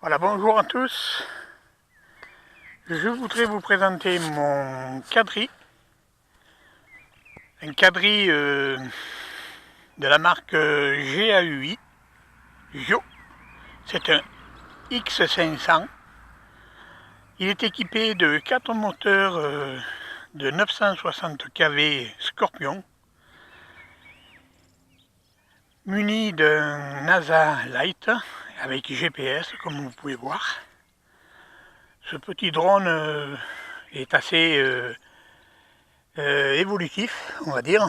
Voilà, bonjour à tous. Je voudrais vous présenter mon quadri. Un quadri de la marque GAUI. JO. C'est un X500. Il est équipé de 4 moteurs de 960 kV Scorpion, muni d'un NASA Lite avec GPS, comme vous pouvez voir. Ce petit drone est assez évolutif, on va dire.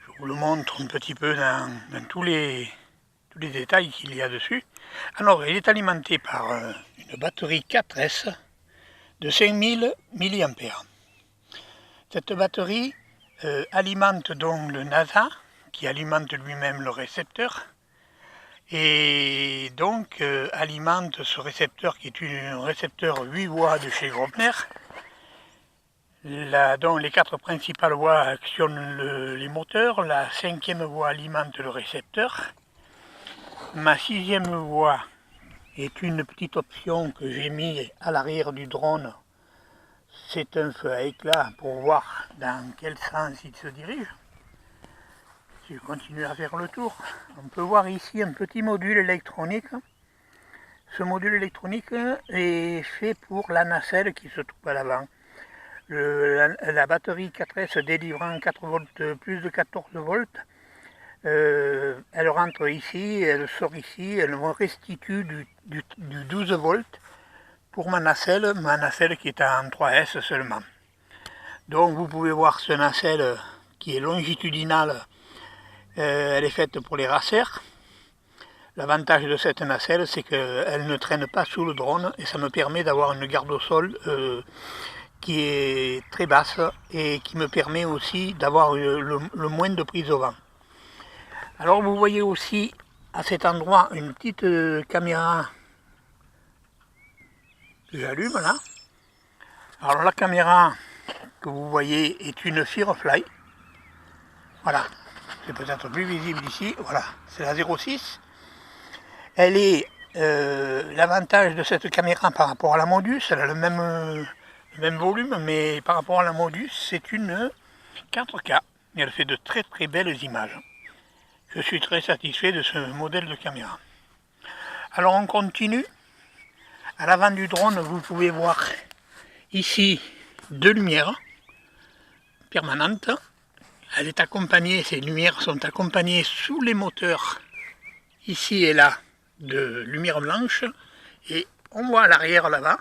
Je vous le montre un petit peu dans tous les détails qu'il y a dessus. Alors, il est alimenté par une batterie 4S de 5000 mAh. Cette batterie alimente donc le NASA, qui alimente lui-même le récepteur, et donc alimente ce récepteur qui est un récepteur 8 voies de chez Grobner. Donc les 4 principales voies actionnent les moteurs, la 5e voie alimente le récepteur. Ma 6e voie est une petite option que j'ai mis à l'arrière du drone. C'est un feu à éclat pour voir dans quel sens il se dirige. Si je continue à faire le tour, on peut voir ici un petit module électronique. Ce module électronique est fait pour la nacelle qui se trouve à l'avant. La batterie 4S délivrant 4 volts, plus de 14 volts, elle rentre ici, elle sort ici, elle me restitue du 12 volts pour ma nacelle qui est en 3S seulement. Donc vous pouvez voir ce nacelle qui est longitudinale, elle est faite pour les racers. L'avantage de cette nacelle, c'est qu'elle ne traîne pas sous le drone et ça me permet d'avoir une garde au sol qui est très basse et qui me permet aussi d'avoir le moins de prise au vent. Alors vous voyez aussi à cet endroit une petite caméra que j'allume là. Alors la caméra que vous voyez est une Firefly. Voilà, c'est peut-être plus visible ici. Voilà, c'est la 06. Elle est l'avantage de cette caméra par rapport à la Modus, elle a le même volume, mais par rapport à la Modus, c'est une 4K. Et elle fait de très très belles images. Je suis très satisfait de ce modèle de caméra. Alors on continue. À l'avant du drone, vous pouvez voir ici 2 lumières permanentes. Elle est accompagnée, ces lumières sont accompagnées sous les moteurs, ici et là, de lumière blanche. Et on voit à l'arrière là-bas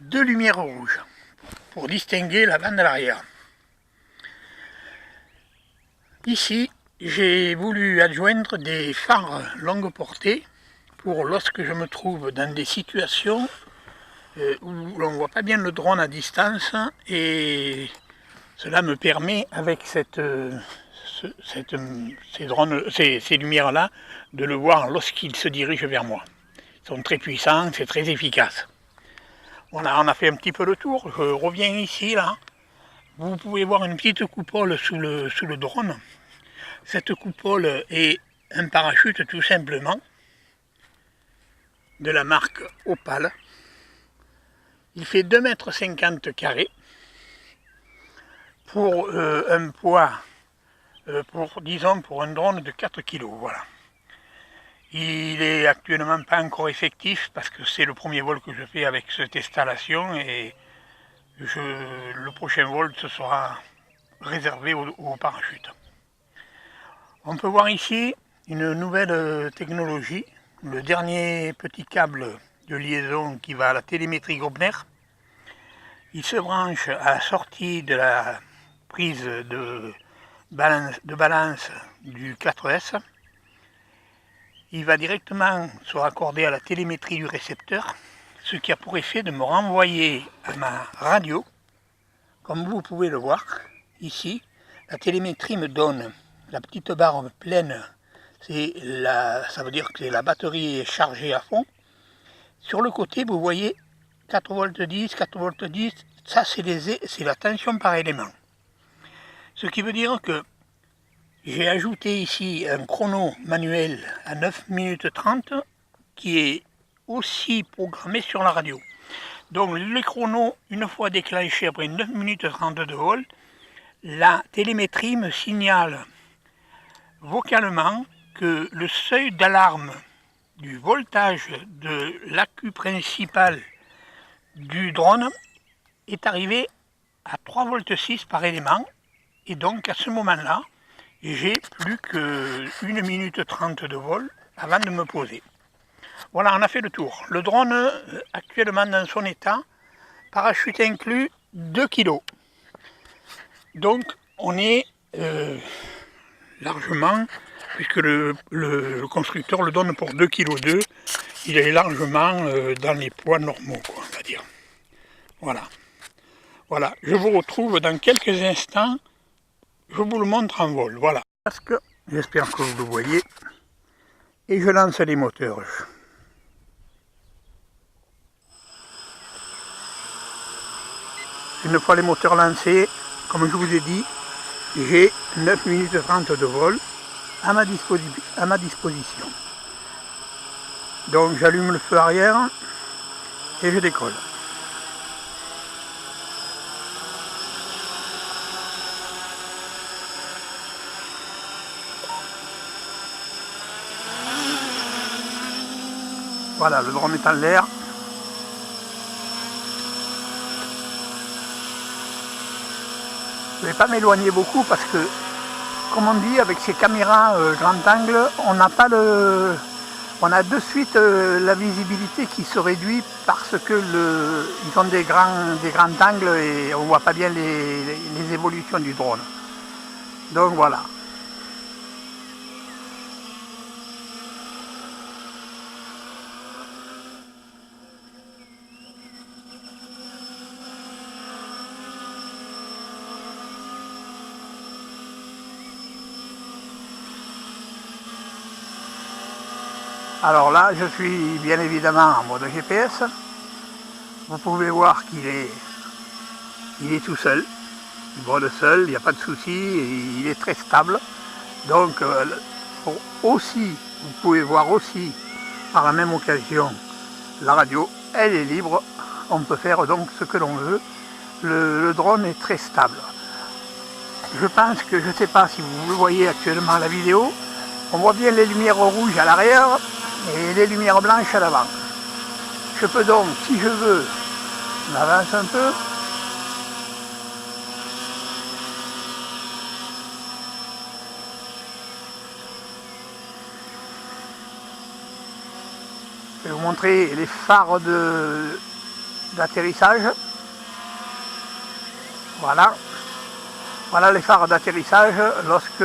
2 lumières rouges pour distinguer l'avant de l'arrière. Ici, j'ai voulu adjoindre des phares longue portée pour lorsque je me trouve dans des situations où l'on ne voit pas bien le drone à distance, et cela me permet avec ces lumières-là de le voir lorsqu'il se dirige vers moi. Ils sont très puissants, c'est très efficace. Voilà, on a fait un petit peu le tour. Je reviens ici, là. Vous pouvez voir une petite coupole sous le drone. Cette coupole est un parachute tout simplement de la marque Opal. Il fait 2,50 m carrés pour un poids, pour un drone de 4 kg. Voilà. Il est actuellement pas encore effectif parce que c'est le premier vol que je fais avec cette installation, et le prochain vol ce sera réservé au parachute. On peut voir ici une nouvelle technologie, le dernier petit câble de liaison qui va à la télémétrie Grobner. Il se branche à la sortie de la prise de balance du 4S. Il va directement se raccorder à la télémétrie du récepteur, ce qui a pour effet de me renvoyer à ma radio. Comme vous pouvez le voir ici, la télémétrie me donne la petite barre pleine, ça veut dire que la batterie est chargée à fond. Sur le côté, vous voyez 4 volts 10, 4 volts 10, ça c'est la tension par élément. Ce qui veut dire que j'ai ajouté ici un chrono manuel à 9 minutes 30 qui est aussi programmé sur la radio. Donc les chronos, une fois déclenchés après 9 minutes 32 de vol, la télémétrie me signale vocalement que le seuil d'alarme du voltage de l'accu principal du drone est arrivé à 3,6 V par élément, et donc à ce moment-là, j'ai plus que 1 minute 30 de vol avant de me poser. Voilà, on a fait le tour. Le drone, actuellement dans son état, parachute inclus, 2 kg. Donc on est largement, puisque le constructeur le donne pour 2,2 kg, il est largement dans les poids normaux, quoi, on va dire. Voilà. Voilà, je vous retrouve dans quelques instants, je vous le montre en vol, voilà. J'espère que vous le voyez, et je lance les moteurs. Une fois les moteurs lancés, comme je vous ai dit, j'ai 9 minutes 30 de vol à ma disposition. Donc j'allume le feu arrière et je décolle. Voilà, le drone est en l'air. Je ne vais pas m'éloigner beaucoup parce que, comme on dit, avec ces caméras grand angle, on a de suite la visibilité qui se réduit parce que ils ont des grands angles et on ne voit pas bien les évolutions du drone. Donc voilà. Alors là, je suis bien évidemment en mode GPS. Vous pouvez voir qu'il est tout seul. Il vole seul, il n'y a pas de souci, il est très stable. Donc, vous pouvez voir aussi, par la même occasion, la radio, elle est libre. On peut faire donc ce que l'on veut. Le drone est très stable. Je pense que, je ne sais pas si vous le voyez actuellement à la vidéo, on voit bien les lumières rouges à l'arrière et les lumières blanches à l'avant. Je peux donc, si je veux, on avance un peu. Je vais vous montrer les phares d'atterrissage. Voilà. Voilà les phares d'atterrissage lorsque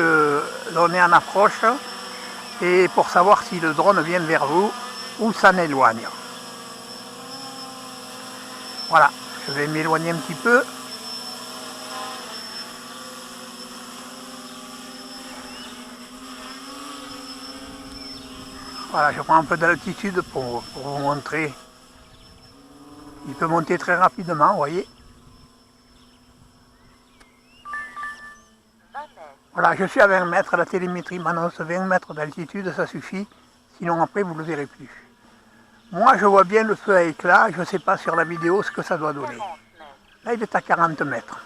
l'on est en approche et pour savoir si le drone vient vers vous ou s'en éloigne. Voilà, je vais m'éloigner un petit peu. Voilà, je prends un peu d'altitude pour vous montrer. Il peut monter très rapidement, vous voyez. Voilà, je suis à 20 mètres, la télémétrie m'annonce 20 mètres d'altitude, ça suffit, sinon après vous ne le verrez plus. Moi je vois bien le feu à éclat, je ne sais pas sur la vidéo ce que ça doit donner. Là il est à 40 mètres.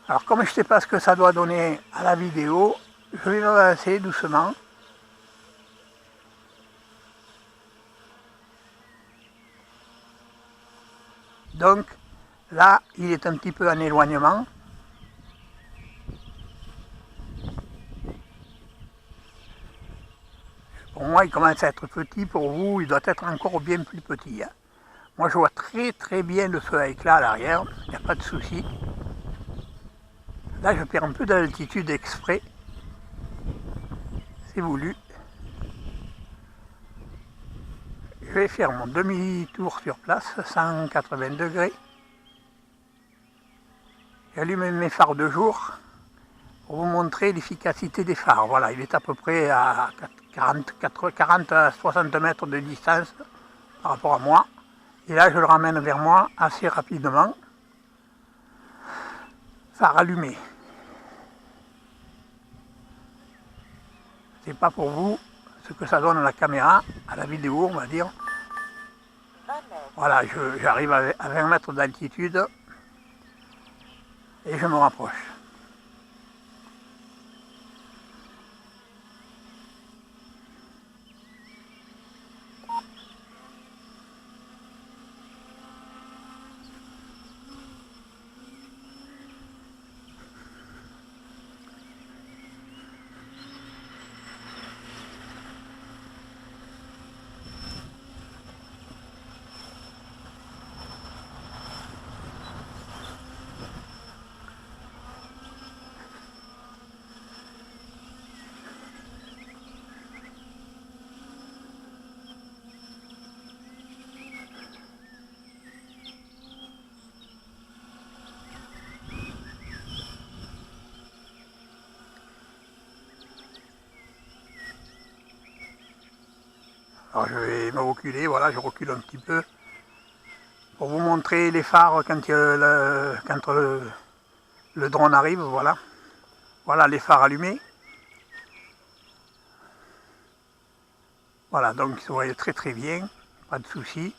Alors comme je ne sais pas ce que ça doit donner à la vidéo, je vais m'avancer doucement. Donc là il est un petit peu en éloignement. Pour moi, il commence à être petit, pour vous, il doit être encore bien plus petit. Hein. Moi, je vois très bien le feu à éclat à l'arrière, il n'y a pas de souci. Là, je perds un peu d'altitude exprès. C'est voulu. Je vais faire mon demi-tour sur place, 180 degrés. J'allume mes phares de jour pour vous montrer l'efficacité des phares. Voilà, il est à peu près à 40 à 60 mètres de distance par rapport à moi. Et là, je le ramène vers moi assez rapidement. Phare allumé. C'est pas pour vous, ce que ça donne à la caméra, à la vidéo on va dire. Voilà, j'arrive à 20 mètres d'altitude et je me rapproche. Alors je vais me reculer, voilà, je recule un petit peu pour vous montrer les phares quand le drone arrive, voilà. Voilà les phares allumés. Voilà, donc ils se voient très très bien, pas de souci.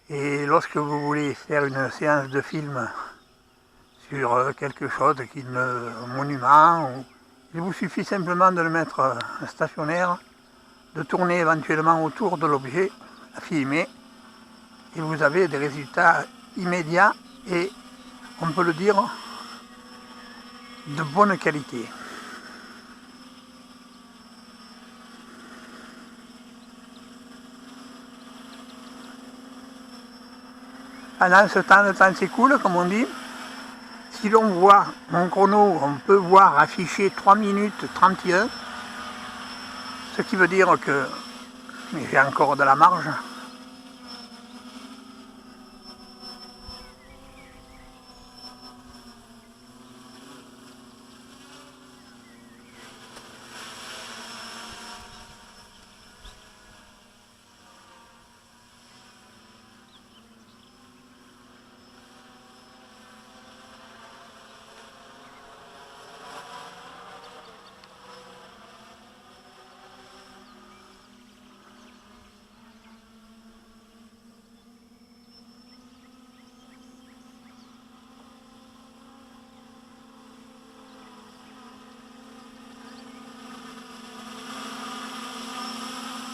Et lorsque vous voulez faire une séance de film sur quelque chose, un monument, il vous suffit simplement de le mettre stationnaire, de tourner éventuellement autour de l'objet à filmer, et vous avez des résultats immédiats et, on peut le dire, de bonne qualité. Pendant ce temps, le temps s'écoule, comme on dit. Si l'on voit mon chrono, on peut voir affiché 3 minutes 31, ce qui veut dire que j'ai encore de la marge.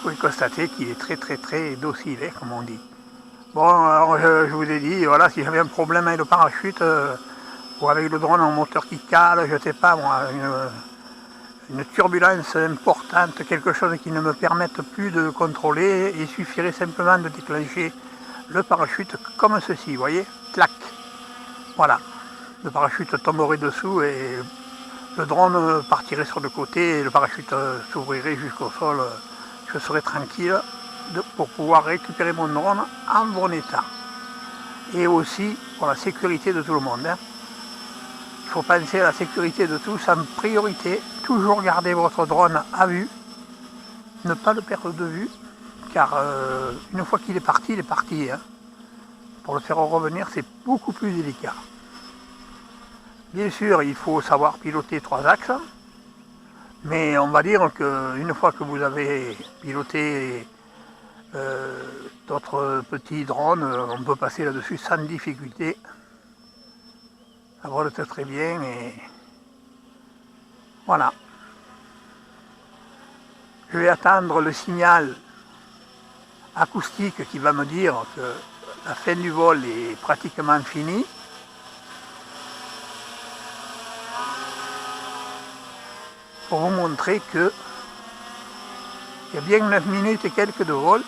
Vous pouvez constater qu'il est très docile, comme on dit. Bon, alors je vous ai dit, voilà, si j'avais un problème avec le parachute, ou avec le drone en moteur qui cale, je sais pas moi, une turbulence importante, quelque chose qui ne me permette plus de contrôler, il suffirait simplement de déclencher le parachute comme ceci, vous voyez, clac, voilà, le parachute tomberait dessous et le drone partirait sur le côté et le parachute s'ouvrirait jusqu'au sol, je serais tranquille pour pouvoir récupérer mon drone en bon état. Et aussi pour la sécurité de tout le monde. Il faut penser à la sécurité de tous en priorité. Toujours garder votre drone à vue. Ne pas le perdre de vue. Car une fois qu'il est parti, il est parti. Pour le faire revenir, c'est beaucoup plus délicat. Bien sûr, il faut savoir piloter 3 axes. Mais on va dire qu'une fois que vous avez piloté d'autres petits drones, on peut passer là-dessus sans difficulté. Ça vole très bien et voilà. Je vais attendre le signal acoustique qui va me dire que la fin du vol est pratiquement finie. Pour vous montrer que il y a bien 9 minutes et quelques de vol.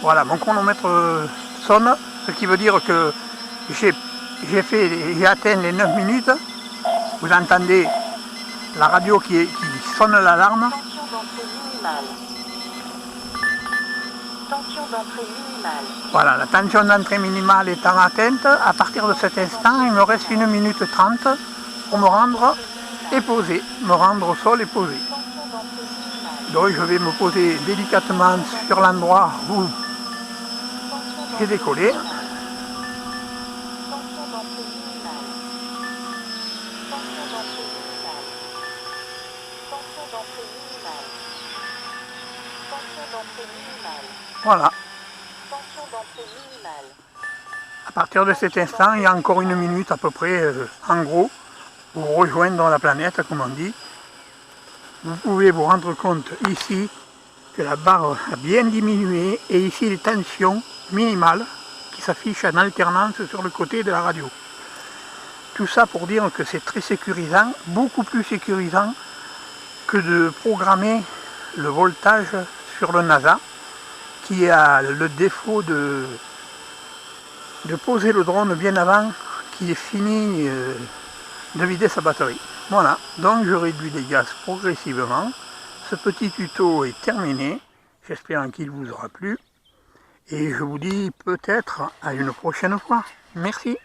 Voilà, mon chronomètre sonne, ce qui veut dire que j'ai atteint les 9 minutes. Vous entendez la radio qui sonne l'alarme. Tension d'entrée minimale. Tension d'entrée minimale. Voilà, la tension d'entrée minimale étant atteinte, à partir de cet instant, il me reste 1 minute 30 pour me rendre et poser, me rendre au sol et poser. Donc je vais me poser délicatement sur l'endroit où j'ai décollé. Voilà. À partir de cet instant, il y a encore 1 minute à peu près, en gros, pour rejoindre la planète, comme on dit. Vous pouvez vous rendre compte ici que la barre a bien diminué et ici les tensions minimales qui s'affichent en alternance sur le côté de la radio. Tout ça pour dire que c'est très sécurisant, beaucoup plus sécurisant que de programmer le voltage sur le NASA, qui a le défaut de poser le drone bien avant qu'il ait fini de vider sa batterie. Voilà, donc je réduis les gaz progressivement. Ce petit tuto est terminé, j'espère qu'il vous aura plu. Et je vous dis peut-être à une prochaine fois. Merci.